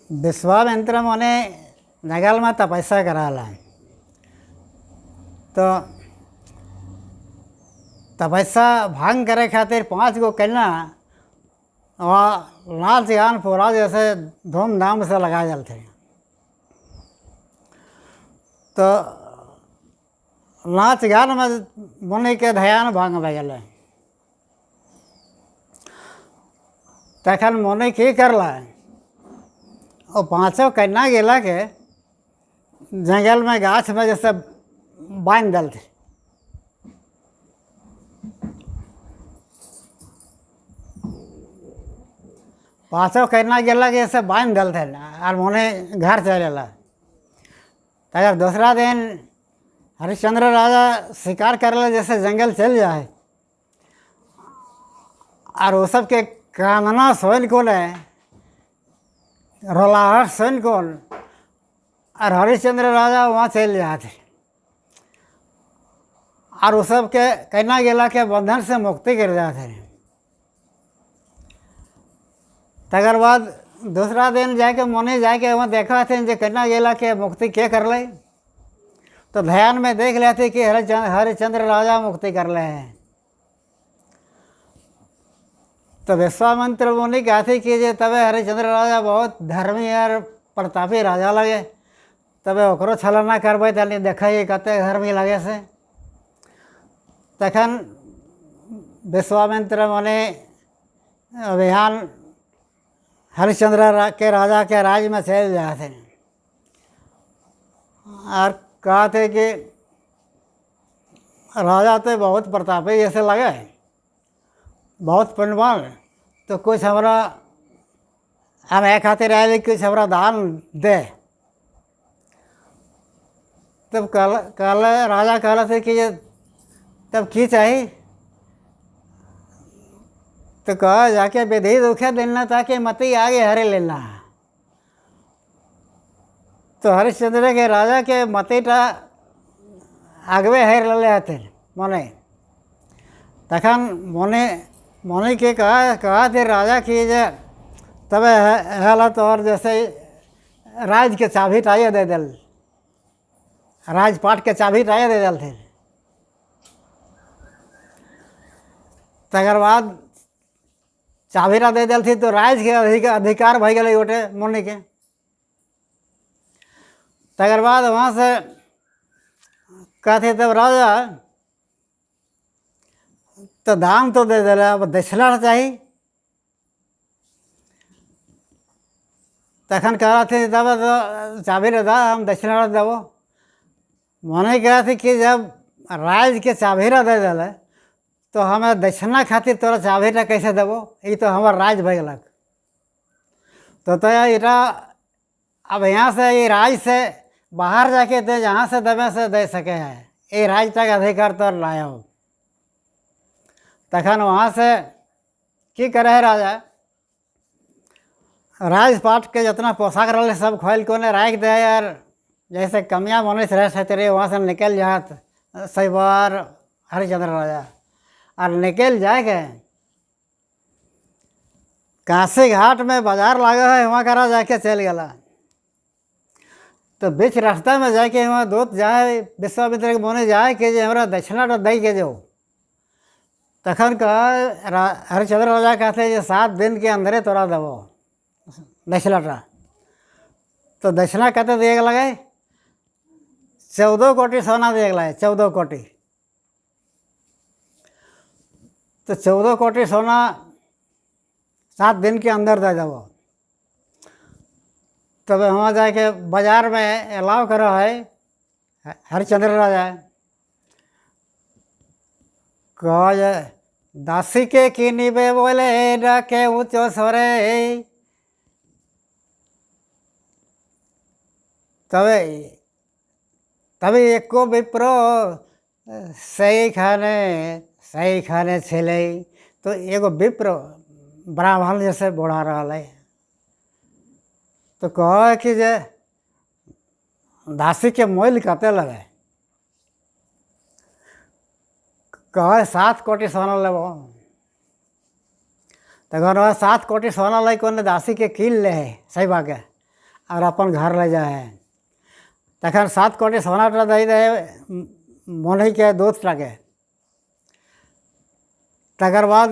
विश्वामित्र मुनि जंगल में तपस्या कराला। तो तपस्या भंग करे खातिर 5 गो कन्या वहाँ नाच गान पूरा जैसे धूमधाम से लगा जल थे। तो नाच गान में मुनि के ध्यान भंग भे गए। तखन मुनि की करला, और 5 कन्या गेला के जंगल में गाछ में जैसे बांध दल थे। पाँचों कन्या गेला के जैसे बांध दल थे और मुनि घर चलेला। अगर दूसरा दिन हरिश्चंद्र राजा शिकार करले जैसे जंगल चल जाए और वो सब के कामना सोन को रोलाहट सुन कौन और हरिश्चंद्र राजा वहाँ चल जाते और उस सब के कन्या गेला के बंधन से मुक्ति कर जाते। तकर बाद दूसरा दिन जाके मुनि जाके वहाँ देखा थे जो कन्या गेला के मुक्ति क्या कर ले। तो ध्यान में देख लेते कि हरिश्चंद्र राजा मुक्ति कर ले हैं। तो विश्वामित्र मुनि कहते कि जे तबे हरिश्चंद्र राजा बहुत धर्मी और प्रतापी राजा लगे, तबे ओकरो छलना करबे तनी देखे कते धर्मी लगे से। तखन विश्वामित्र मुनि अभियान हरिश्चंद्र के राजा के राज में चल जाते और कहते कि राजा तो बहुत प्रतापी जैसे लगे, बहुत पुण्यवान, तो कुछ हमरा हम एक खातिर आए कुछ हमरा दान दे। तब कल राजा कहला थे कि तब की चाहिए। तो कहा जाके विधि दुखे देना ताकि मती आगे हरे लेना। तो हरिश्चंद्र के राजा के मतीटा आगवे हर ले थे मुनि। तखन मुनि के कहा थे राजा की जे तब हला तो और जैसे राज के चाबी टाइए दे दल, राजपाट के चाबी टाइए दे दल थे। तकर बाद चाबीरा दे दल थी तो राज के अधिकार भई गए गोटे मुनि के। तकर बाद वहाँ से कहते तब राजा तो दान तो दे दिला, अब दक्षिणा चाहिए। तखन कह रहा थे तब तो चाबी दा हम दक्षिणा देवो। मुनि कहा थे कि जब राज के चाबीरा दे दिले तो हमें दक्षिणा खातिर तोरा चाबीरा कैसे देवो, ये तो हमार राज भे गलक। तो इटा अब यहाँ से ये राज से बाहर जाके दे, जहाँ से दबे से दे सके है, ये राज तक अधिकार तो लाया हो। तखन वहाँ से की करे है राजा, राजपाट के जितना पोशाक रहे सब खोल को राख दे यार, जैसे कमियाँ मनुष्य रह सकते रहे वहाँ से निकल जात सही बार हरिश्चंद्र राजा और निकल जाके काशी घाट में बाजार लगा है वहाँ करा जाके चल गया। तो बीच रास्ता में जाके वहाँ दूत जाए विश्वामित्र के मुनि जाए कि जे हमारा दक्षिणा तो दई के जो। तखन कहा हरिश्चंद्र राजा कहते जे 7 दिन के अंदरे तोरा देवो दक्षिणा। तो दक्षिणा कहते दिए लगे 14 कोटि सोना दिए लगे, 14 कोटि। तो 14 कोटि सोना 7 दिन के अंदर दे देवो। तब वहाँ जाके बाजार में अलाव करो है हरिश्चंद्र राजा। कह दासी के किनिबे बोले डाके ऊँचो सोरे, तभी एको विप्रो सही खाने छिले। तो एगो विप्र ब्राह्मण जैसे बोढ़ा रहा है। तो कह कि जे दासी के मोल कते लगे, कह 7 कोटि सोना लेबो। तखन वह 7 कोटी सोना लाई कोने दासी के कीन ले है सैबा के और अपन घर ले जाए है। तखन 7 कोटी सोना दे दे मोनई के दूत के। तकर बाद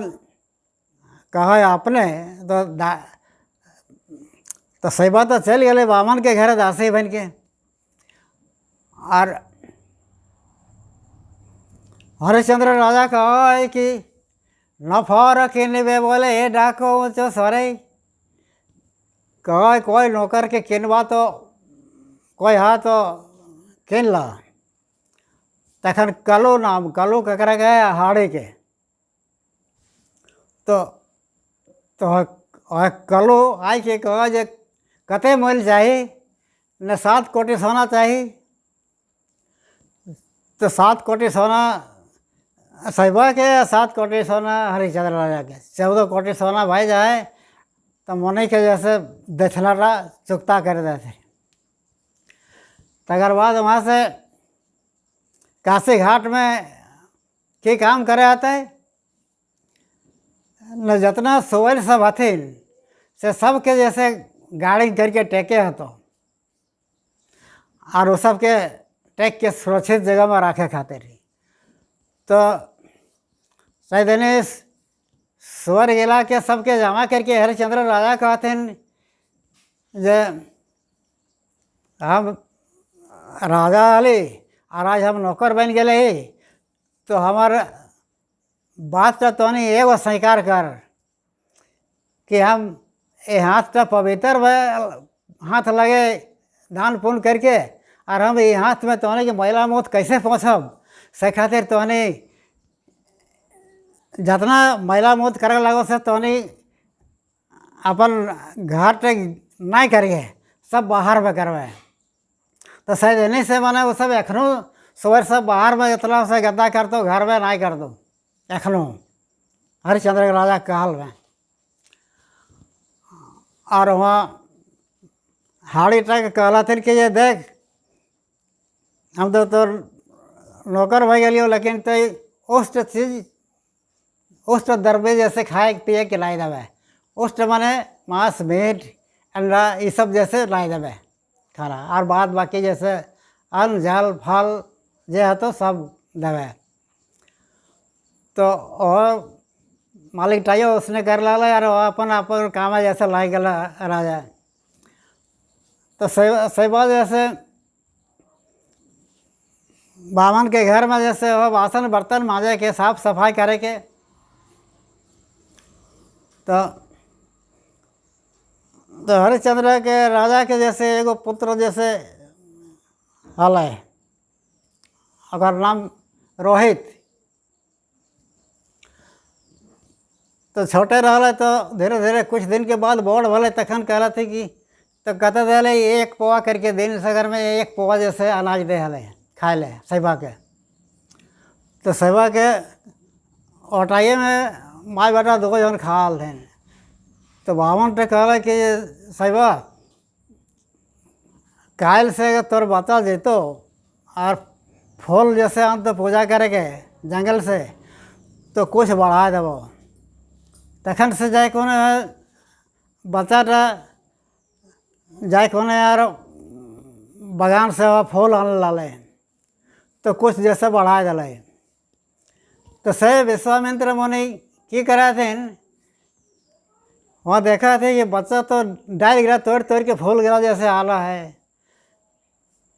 कहे अपने तो सैबा तो चल गए बामन के घर दासी बन के। और हरिश्चंद्र राजा कहे कि न फर किनबे बोले हे डाको ऊँचो सरे। कहे कोई नौकर के किनवा तो कोई हा तो किन ला। तखन कलू नाम कलू ककरा गए हाड़ी के। तो कलू आई के कह जे कते मोल चाहिए न 7 कोटी सोना चाहिए। तो 7 कोटी सोना सैबा के 7 कोटी सोना हरिश्चंद्र राजा के 14 कोटी सोना भाई जाए तो मोनी के जैसे दक्षिणा चुकता कर देते। तकर बाद वहाँ से काशी घाट में के काम करे आता है न जितना सोवर सब हथिन से सबके जैसे गाड़ी करके टेके हतो और वो सबके टेक के सुरक्षित जगह में रखे खातिर। तो सैदने स्वर गेला के सबके जमा करके हरिश्चंद्र राजा कहते हैं जे हम राजा हली और आज हम नौकर बन गए ही तो हमार बात तो नहीं एगो स्वीकार कर कि हम ये हाथ तो पवित्र हाथ लगे दान पुण्य करके और हम ये हाथ में तोहने की महिला मौत कैसे पहुँचब से खातिर तोहने जितना महिला मौत करे लगो से तोहने अपन घर तक नहीं करिए सब बाहर में करवे। तो शायद इन्हीं से मैंने वो सब एखनों सुबह सब बाहर में इतना से गद्दा कर दो घर में नहीं कर दो एखनों हरिश्चंद्र के राजा काल में। और वहाँ हाड़ी तक कहला थे कि ये देख हम तो नौकर भाई गलियो लेकिन तो उष्ट चीज उष्ट दरबे जैसे खाए पिए के लाई देवे। उष्ट माने मांस मीट अंडा ये सब जैसे लाई देवे खाना और बाद बाकी जैसे अन्न जल फल जे है तो सब देवे। तो और मालिक टाइयो उसने कर ला यार अपन अपन काम है जैसे लाई गला राजा। तो सैबा जैसे बामन के घर में जैसे हो बासन बर्तन मांजे के साफ सफाई करे के। तो हरिश्चंद्र के राजा के जैसे एगो पुत्र जैसे हल है अगर नाम रोहित। तो छोटे रहले तो धीरे धीरे कुछ दिन के बाद बड़ भले तखन कहला थे कि तो कहते थे एक पौवा करके दिन सगर में एक पौवा जैसे अनाज दे हले खाए ले सैबा के। तो सैबा के ओटाइए में माई बेटा दो जन खाल थे। तो बामन पे कहला कि सैबा काल से तोर बता जेतो और फूल जैसे हम तो पूजा करेंगे जंगल से तो कुछ बढ़ा देवो। तखन से जाए कोने बच्चाटा जाए कोने यार बगान से फूल आने लाले तो कुछ जैसे बढ़ा दिले। तो से विश्वामित्र मुनि की करा थे वहाँ देखा थे कि बच्चा तो डाल गिरा तोड़ तोड़ के फूल गिरा जैसे आला है।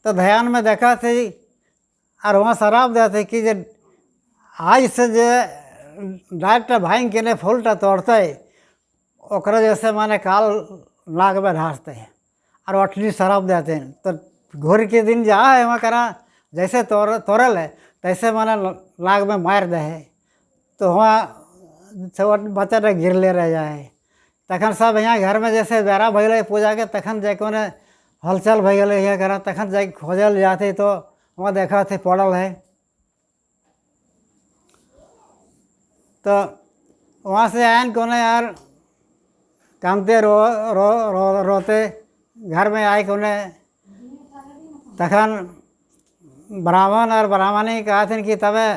तो ध्यान में देखा थे और वहाँ शराब देते कि जे आज से जे डायरेक्ट भाई के ने फूलटा तोड़ते ओकरा जैसे माने काल नाग में ढांसते और अटली शराब देते हैं। तो घोर के दिन जा है वहाँ करा जैसे तोड़ल है तैसे माने नाग में मार दे है। तो वहाँ छोट बच्चा गिर ले रह जाए। तखन सब यहाँ घर में जैसे बेरा भैल पूजा के तखन जाके उन्हें हलचल भैल यहाँ करा तखन जाके खोजल जाते तो वहाँ देखा थे पड़ल है। तो वहाँ से आयन कोने यार कामते रोते घर में आए कोने तखन ब्राह्मण और ब्राह्मणी कहा थे कि तबे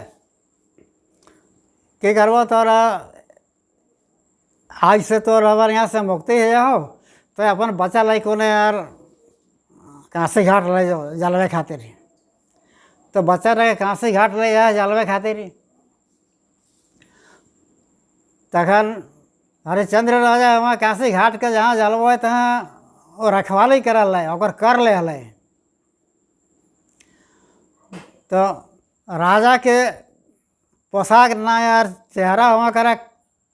के करबो तोरा आज से तो हमारे यहाँ से मुक्ति है जाओ, तो अपन बच्चा लाई कोने यार कांसी घाट ले जाओ जलवे खातिर। तो बच्चा रहे कांसी घाट ले जाए जलवे खातिर। तखन हरिश्चंद्र राजा वहाँ कांसी घाट के जहाँ जलबो है तहाँ वो रखवाली करल है, ओकर कर ले हल। तो राजा के पोशाक ना यार चेहरा वहाँ कर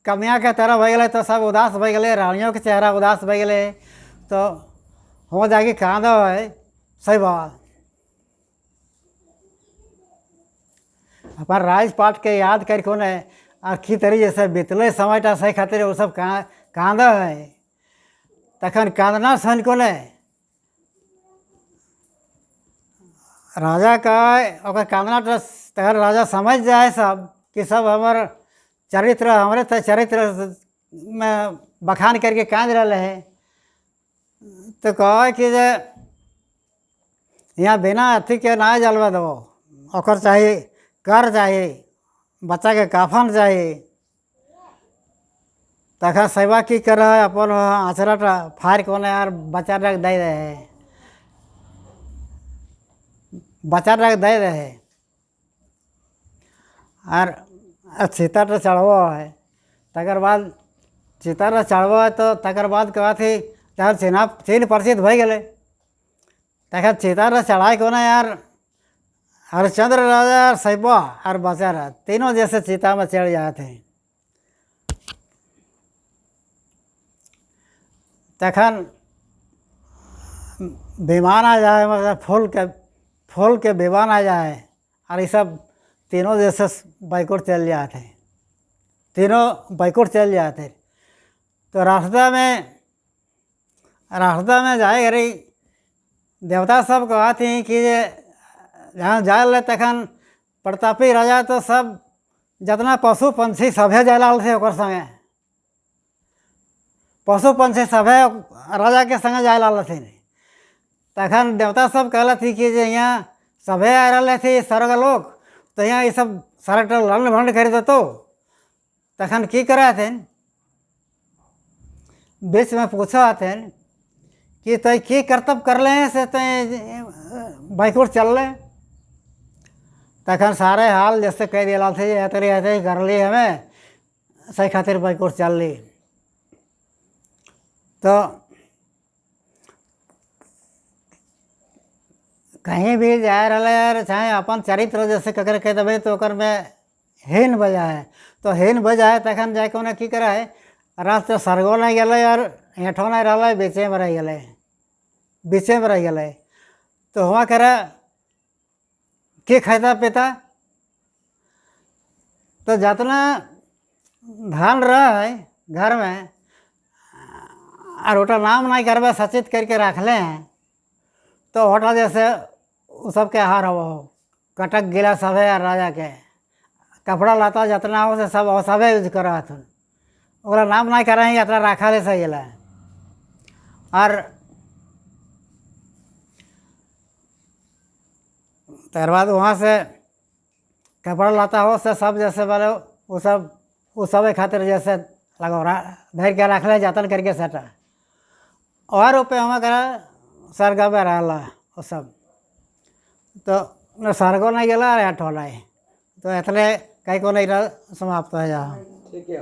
कमिया के तरह हो गए, तो सब उदास हो गए, रानियों के चेहरा उदास हो गए। तो हो जाके कांदो है सही बात। अपन राजपाट के याद कर को ने आखी तरी जैसे बीतले समयटा सही खातिर वो सब कांद है। तखन कांदना सन को ने राजा का ओकर कांदना तखन राजा समझ जाए सब कि सब हमार चरित्र हमारे चरित्र में बखान करके कांद रहे हैं। तो कह कि जे यहाँ बिना अथी के ना जलवा दो, ओकर चाहिए कर चाहिए, बच्चा के काफन चाहिए। तखन सेवा की कर अपन आचरा फाड़ कोने यार बच्चा रख दे रहे, बच्चा रख दे रहे। और चिता तो चढ़बो है, तकर बाद चिता चढ़बो है। तो तकर बाद कहा थी तहर चीन प्रसिद्ध हो गए। तखन चिता चढ़ाई को ना यार हरिश्चंद्र राजा और सैबा और बच्चा तीनों जैसे चिता में चढ़ जाते हैं। तखन विमान आ जाए, मतलब फूल के विमान आ जाए और ये सब तीनों जैसे बैकुंठ चल जाते हैं, तीनों बैकुंठ चल जाते। तो रास्ता में जाए घरी देवता सब कहते हैं कि जहाँ जाए तखन प्रतापी राजा तो सब जितना पशु पंछी सभे जाए थे ओकर संगे, पशु पंछी सभे राजा के संगे जाए थे। तखन देवता सब कहला थी कि जे यहाँ सभे आ रहे थे स्वर्ग लोग, तो यहाँ ये सब सारा लंड भंड कर देतो। तखन की करे थे, बीच में पूछा थे कि तय की कर्तव्य कर ले से तय बैकुंठ चल ले। तखन सारे हाल जैसे कह दिया थे ऐसे ही कर ली हमें सही खातिर बैकुंठ चल ली। तो कहीं भी जा रहे यार चाहे अपन चरित्र जैसे ककर कह देवे तो ओकर में हीन बजाए, तो हीन बजाए तखन जाके उन्हें की करे है रास्ते स्वर्गो नहीं गए और हेठो नहीं रहा, बीचे में रह गए, बीचे में रह गए। तो हुआ करे के खाता पीता, तो जितना धान रहा है घर में और ओटा नाम नहीं करवे सचित करके रख ले हैं, तो ओटा जैसे वो सब के हार हो कटक गिला सब है राजा के कपड़ा लाता जितना हो से सब सबे यूज करा था, ओकरा नाम नहीं करेंगे इतना रखा ले सही है। और तर बाद वहाँ से कपड़ा लाता हो से सब जैसे बोले वो सब खातिर जैसे लगो धर के रख ले जतन करके सटा। और रुपये हम करा स्वर्ग में रहा वो सब, तो न स्वर्गो नहीं गला हेठो नहीं, तो इसलिए कहीं को नहीं समाप्त हो जा। ठीक है।